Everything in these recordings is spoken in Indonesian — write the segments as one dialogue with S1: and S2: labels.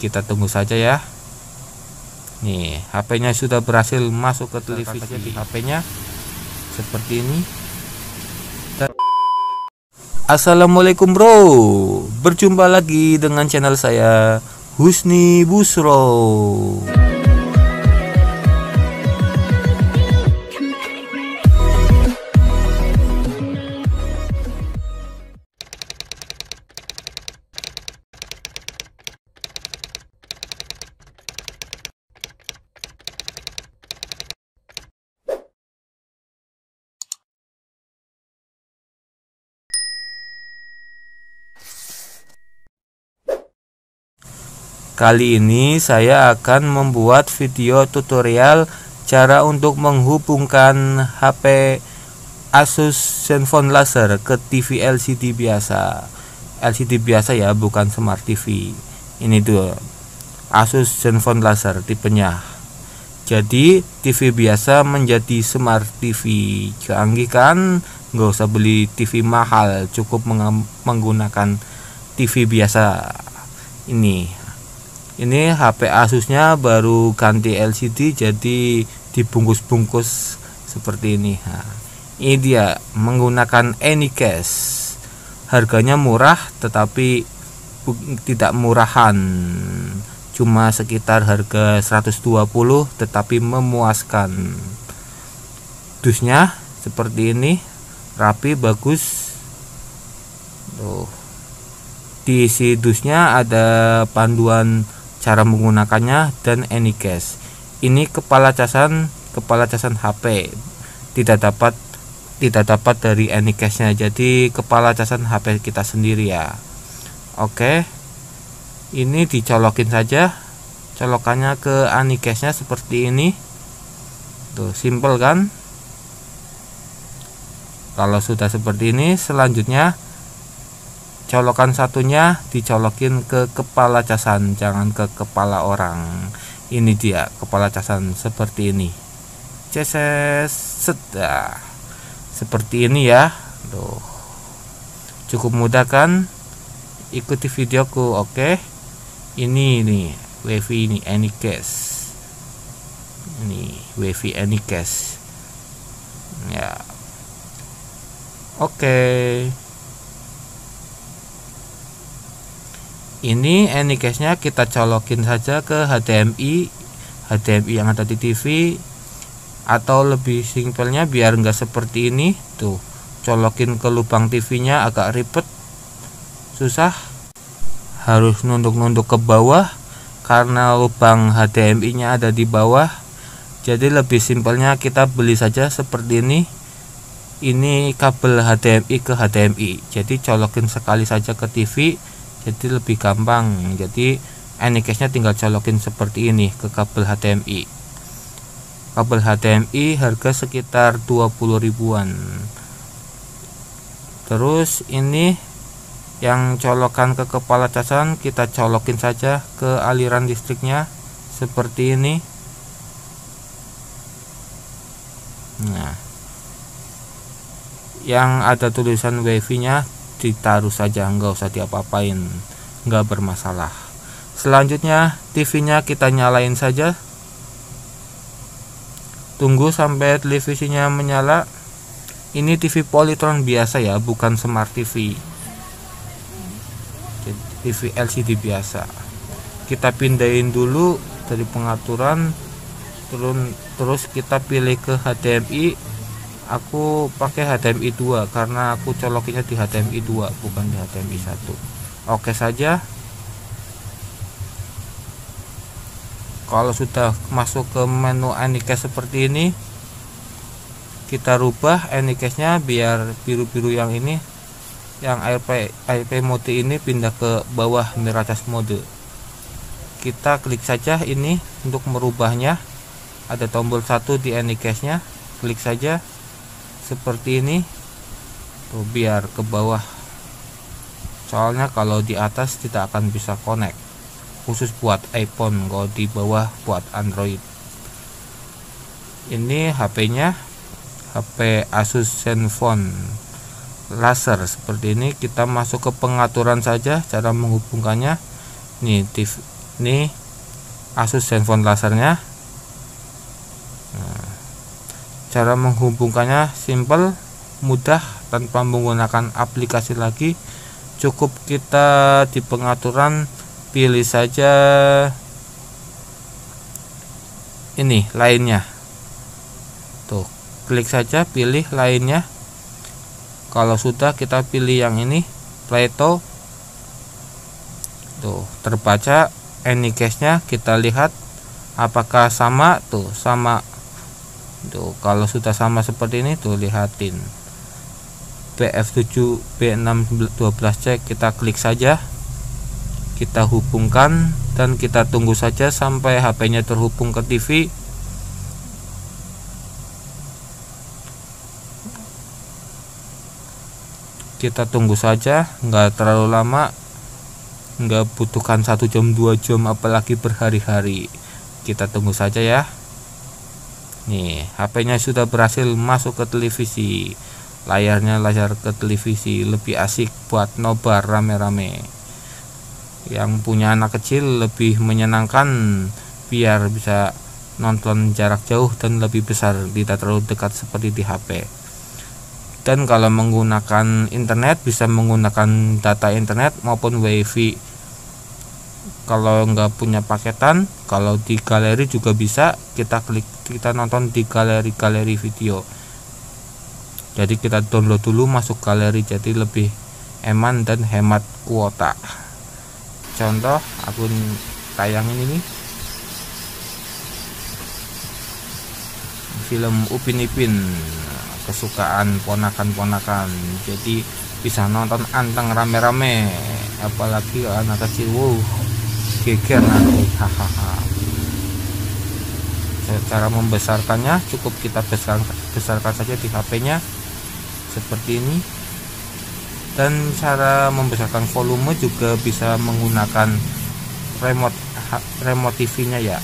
S1: Kita tunggu saja ya. Nih, HP-nya sudah berhasil masuk ke televisi di HP-nya seperti ini. Assalamualaikum bro, berjumpa lagi dengan channel saya Husni Busro. Kali ini saya akan membuat video tutorial cara untuk menghubungkan HP Asus Zenfone Laser ke TV LCD biasa. LCD biasa ya, bukan Smart TV. Ini tuh Asus Zenfone Laser tipenya. Jadi TV biasa menjadi Smart TV. Canggih kan? Nggak usah beli TV mahal, cukup menggunakan TV biasa. Ini HP Asusnya baru ganti LCD, jadi dibungkus-bungkus seperti ini. Nah, ini dia menggunakan Anycase. Harganya murah tetapi tidak murahan, cuma sekitar harga 120 tetapi memuaskan. Dusnya seperti ini, rapi, bagus. Tuh. Di isi dusnya ada panduan cara menggunakannya dan Anycase. Ini kepala casan HP, tidak dapat dari Anycase-nya, jadi kepala casan HP kita sendiri ya. Oke, ini dicolokin saja, colokannya ke Anycase-nya seperti ini. Tuh, simple kan? Kalau sudah seperti ini, selanjutnya colokan satunya dicolokin ke kepala casan, jangan ke kepala orang. Ini dia kepala casan seperti ini. Ceses, seperti ini ya. Tuh. Cukup mudah kan? Ikuti videoku, oke? Ini nih, WiFi ini Anycase. Ini WiFi Anycase. Ya. Oke. Ini Anycase-nya kita colokin saja ke HDMI yang ada di TV, atau lebih simpelnya biar enggak seperti ini, tuh colokin ke lubang TV-nya agak ribet, susah, harus nunduk-nunduk ke bawah karena lubang HDMI-nya ada di bawah. Jadi lebih simpelnya kita beli saja seperti ini. Ini kabel HDMI ke HDMI, jadi colokin sekali saja ke TV, jadi lebih gampang. Jadi Anycase-nya tinggal colokin seperti ini ke kabel HDMI. Kabel HDMI harga sekitar 20 ribuan. Terus ini yang colokan ke kepala casan kita colokin saja ke aliran listriknya seperti ini. Nah, yang ada tulisan WiFi-nya ditaruh saja, nggak usah diapa-apain, nggak bermasalah. Selanjutnya TV-nya kita nyalain saja, tunggu sampai televisinya menyala. Ini TV Polytron biasa ya, bukan Smart TV, TV LCD biasa. Kita pindahin dulu dari pengaturan, terus kita pilih ke HDMI. Aku pakai HDMI 2 karena aku colokinnya di HDMI 2 bukan di HDMI 1. Oke saja. Kalau sudah masuk ke menu Anycase seperti ini, kita rubah Anycase-nya biar biru-biru yang ini, yang AirPlay mode ini pindah ke bawah Miracast mode. Kita klik saja ini untuk merubahnya. Ada tombol 1 di Anycase-nya, klik saja seperti ini. Tuh, biar ke bawah, soalnya kalau di atas tidak akan bisa connect, khusus buat iPhone, kalau di bawah buat Android. Ini HP-nya, HP Asus Zenfone Laser seperti ini. Kita masuk ke pengaturan saja cara menghubungkannya. Nih, Ini Asus Zenfone lasernya. Cara menghubungkannya simple, mudah, tanpa menggunakan aplikasi lagi. Cukup kita di pengaturan pilih saja ini lainnya. Tuh, klik saja pilih lainnya. Kalau sudah, kita pilih yang ini Plato. Tuh, terbaca Anycast-nya, kita lihat apakah sama. Tuh, sama. Tuh, kalau sudah sama seperti ini, tuh lihatin BF7 B612C, kita klik saja, kita hubungkan, dan kita tunggu saja sampai HP-nya terhubung ke TV. Kita tunggu saja, nggak terlalu lama, nggak butuhkan 1 jam 2 jam, apalagi berhari-hari. Kita tunggu saja ya. Nih, HP-nya sudah berhasil masuk ke televisi. Layarnya layar ke televisi, lebih asik buat nobar rame-rame. Yang punya anak kecil lebih menyenangkan, biar bisa nonton jarak jauh dan lebih besar, tidak terlalu dekat seperti di HP. Dan kalau menggunakan internet, bisa menggunakan data internet maupun WiFi. Kalau nggak punya paketan, kalau di galeri juga bisa, kita klik, kita nonton di galeri video. Jadi kita download dulu, masuk galeri, jadi lebih eman dan hemat kuota. Contoh, akun tayangin ini film Upin Ipin, kesukaan ponakan-ponakan, jadi bisa nonton anteng rame-rame, apalagi anak kecil, wow, geger nanti, hahaha. Cara membesarkannya, cukup kita besarkan saja di HP-nya seperti ini. Dan cara membesarkan volume juga bisa menggunakan remote TV-nya ya.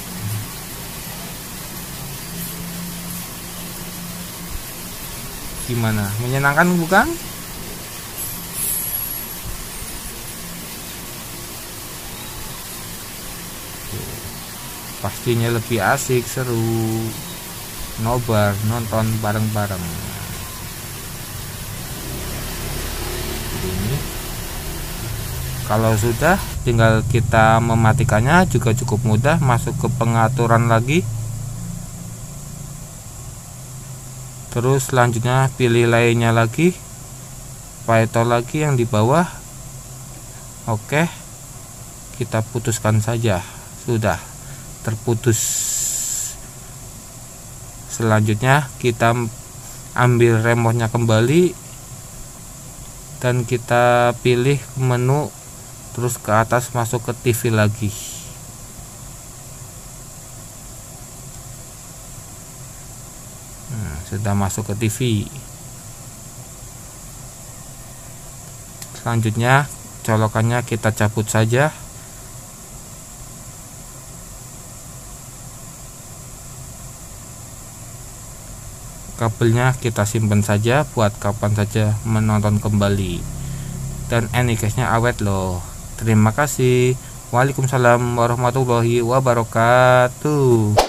S1: Gimana? Menyenangkan bukan? Pastinya lebih asik, seru, nobar, nonton bareng-bareng. Ini kalau sudah, tinggal kita mematikannya, juga cukup mudah. Masuk ke pengaturan lagi, terus selanjutnya pilih lainnya lagi, Plato lagi yang di bawah. Oke, kita putuskan saja, sudah terputus. Selanjutnya kita ambil remote-nya kembali dan kita pilih menu, terus ke atas masuk ke TV lagi. Sudah masuk ke TV. Selanjutnya colokannya kita cabut saja. Kabelnya kita simpan saja buat kapan saja menonton kembali. Dan Anycast-nya awet loh. Terima kasih. Waalaikumsalam warahmatullahi wabarakatuh.